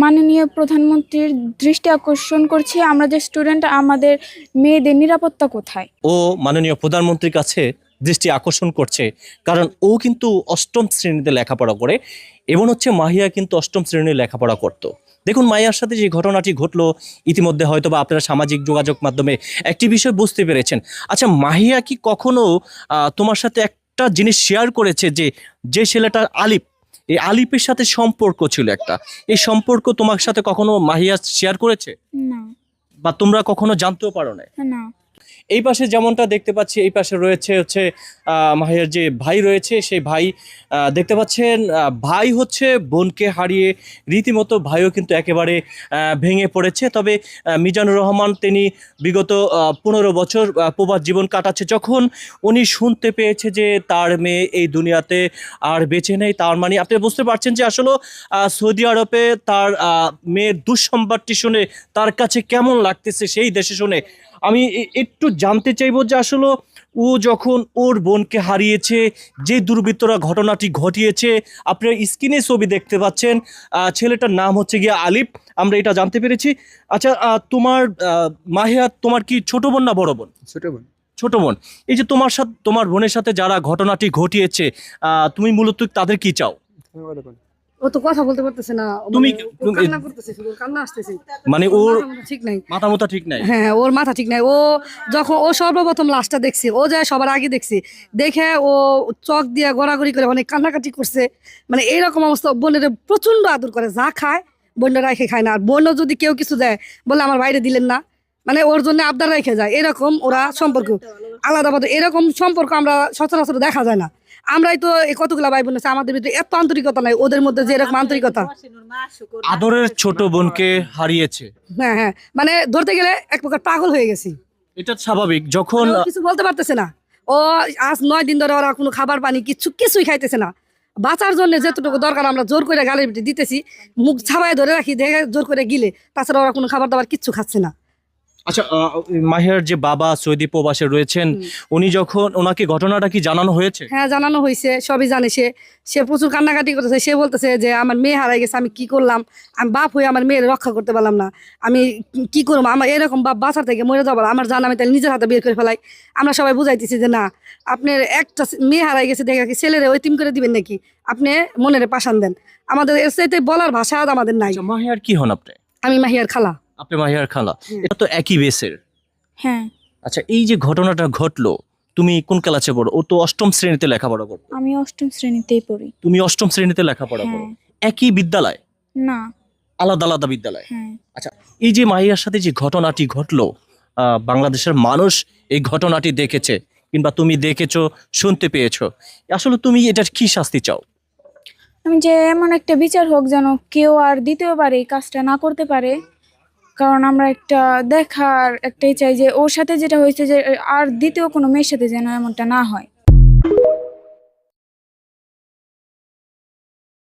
মাননীয় প্রধানমন্ত্রীর দৃষ্টি আকর্ষণ করছি, আমরা যে স্টুডেন্ট, আমাদের মেয়েদের নিরাপত্তা কোথায়। ও মাননীয় প্রধানমন্ত্রীর কাছে দৃষ্টি আকর্ষণ করছে, কারণ ও কিন্তু অষ্টম শ্রেণীতে লেখাপড়া করে এবং মাহিয়া কিন্তু অষ্টম শ্রেণীর লেখাপড়া করত। দেখুন, মাহিয়ার সাথে যে ঘটনাটি ঘটলো, ইতিমধ্যে হয়তো বা আপনারা সামাজিক যোগাযোগ মাধ্যমে একটি বিষয় বুঝতে পেরেছেন। আচ্ছা, মাহিয়া কি কখনো তোমার সাথে একটা জিনিস শেয়ার করেছে যে যে ছেলেটা আলিফ, এই আলিফের সাথে সম্পর্ক ছিল একটা, এই সম্পর্ক তোমার সাথে কখনো মাহিয়া শেয়ার করেছে, না। বা তোমরা কখনো জানতেও পারো না? না। এই পাশে যেমনটা দেখতে পাচ্ছি, এই পাশে রয়েছে মাহিয়ার যে ভাই রয়েছে, সেই ভাই দেখতে পাচ্ছেন, ভাই বোনকে হারিয়ে রীতিমতো ভাইও কিন্তু একেবারে ভেঙে পড়েছে। তবে মিজানুর রহমান তিনি বিগত 15 বছর প্রবাস জীবন কাটাচ্ছে। যখন উনি শুনতে পেয়েছে যে তার মেয়ে এই দুনিয়াতে আর বেঁচে নেই, তার মানে আপনি বুঝতে পারছেন যে আসলে সৌদি আরবে তার মেয়ের দুঃসংবাদটি শুনে তার কাছে কেমন লাগতেছে সেই দেশে শুনে। আমি একটু জানতে চাইবো যে আসলে ও যখন ওর বোনকে হারিয়েছে, যে দুর্বৃত্তরা ঘটনাটি ঘটিয়েছে, আপনারা স্ক্রিনে ছবি দেখতে পাচ্ছেন, ছেলেটার নাম গিয়ে আলিফ, আমরা এটা জানতে পেরেছি। আচ্ছা, তোমার মাহিয়া, তোমার কি ছোট বোন না বড় বোন? ছোট বোন। ছোট বোন। এই যে তোমার বোনের সাথে যারা ঘটনাটি ঘটিয়েছে, তুমি মূলত তাদের কি চাও? ও তো কথা বলতে পারতেছে না, তুমি কান্না করতেছে, শুধু কান্না আসতেছে, মানে ওর ঠিক নাই, মাথা মোতা ঠিক নাই। হ্যাঁ ওর মাথা ঠিক নাই। ও যখন ও সর্বপ্রথম লাশটা দেখছি, ও যায় সবার আগে দেখছি, দেখে ও চোখ দিয়ে গড়াগড়ি করে অনেক কান্নাকাটি করছে। মানে এইরকম অবস্থা, বোনের প্রচন্ড আদর করে, যা খায় বোনরা রেখে খায় না, আর বোনও যদি কেউ কিছু দেয় বলে আমার বাইরে দিলেন না, মানে ওর জন্য আবদার রেখে যায়। এরকম ওরা সম্পর্ক আলাদা, এরকম সম্পর্ক আমরা সচরাচর দেখা যায় না। আমরাই তো কতগুলা ভাই বোন আছে, আমাদের ভিতরে এত আন্তরিকতা নাই, ওদের মধ্যে যে এরকম আন্তরিকতা। আদরের ছোট বোনকে হারিয়েছে। হ্যাঁ হ্যাঁ, মানে ধরতে গেলে এক প্রকার পাগল হয়ে গেছি। এটা স্বাভাবিক, যখন ও কিছু বলতে পারতেছে না। ও আজ 9 দিন ধরে ওরা কোনো খাবার পানি কিছুই খাইতেছে না। বাঁচার জন্য যেটুকু দরকার আমরা জোর করে গালের ভিতরে দিতেছি, মুখ ছাপায় ধরে রাখি, দেখে জোর করে গিলে, তাছাড়া ওরা কোনো খাবার দাবার কিচ্ছু খাচ্ছে না। আচ্ছা, মাহিয়ার যে বাবা সৌদি প্রবাসে রয়েছেন, উনি যখন, ওনাকে ঘটনাটা কি জানানো হয়েছে? হ্যাঁ, জানানো হয়েছে, সবই জানে। সে প্রচুর কান্নাকাটি করতেছে। সে বলতেছে যে আমার মেয়ে হারাই গেছে, আমি কি করলাম, আমি বাপ হয়ে আমার মেয়ের রক্ষা করতে পারলাম না, আমি কি করবো, আমার এরকম বাপ বাঁচার থেকে মরে যাবো, আমার জান আমি তাহলে নিজের হাতে বের করে ফেলাই। আমরা সবাই বুঝাইতেছি যে না, আপনার একটা মেয়ে হারাই গেছে দেখে কি ছেলেরে ওই তিম করে দিবেন নাকি, আপনি মনের পাশান দেন। আমাদের এর চাইতে বলার ভাষা আমাদের নাই। মাহিয়ার কি হন আপনি? আমি মাহিয়ার খালা। আপনি মাহিয়ার খালা। এটা তো একই বেসের। হ্যাঁ। আচ্ছা, এই যে ঘটনাটা ঘটলো, তুমি কোন ক্লাসে পড়ো? ও তো অষ্টম শ্রেণীতে লেখাপড়া করতো। আমি অষ্টম শ্রেণীতেই পড়ি। তুমি অষ্টম শ্রেণীতে লেখাপড়া করো? একই বিদ্যালয় না, আলাদা আলাদা বিদ্যালয়? হ্যাঁ। আচ্ছা, এই যে মাহিয়ার সাথে যে ঘটনাটি ঘটলো, বাংলাদেশের মানুষ এই ঘটনাটি দেখেছে, কিংবা তুমি দেখেছো, শুনতে পেয়েছো, আসলে তুমি এটার কি শাস্তি চাও? আমি যে এমন একটা বিচার হোক যেন কেউ আর দ্বিতীয়বার এই কাজটা না করতে পারে, কারণ আমরা একটা দেখার একটাই চাই যে ওর সাথে যেটা হয়েছে যে আর দ্বিতীয় কোনো মেয়ের সাথে যেন এমনটা না হয়।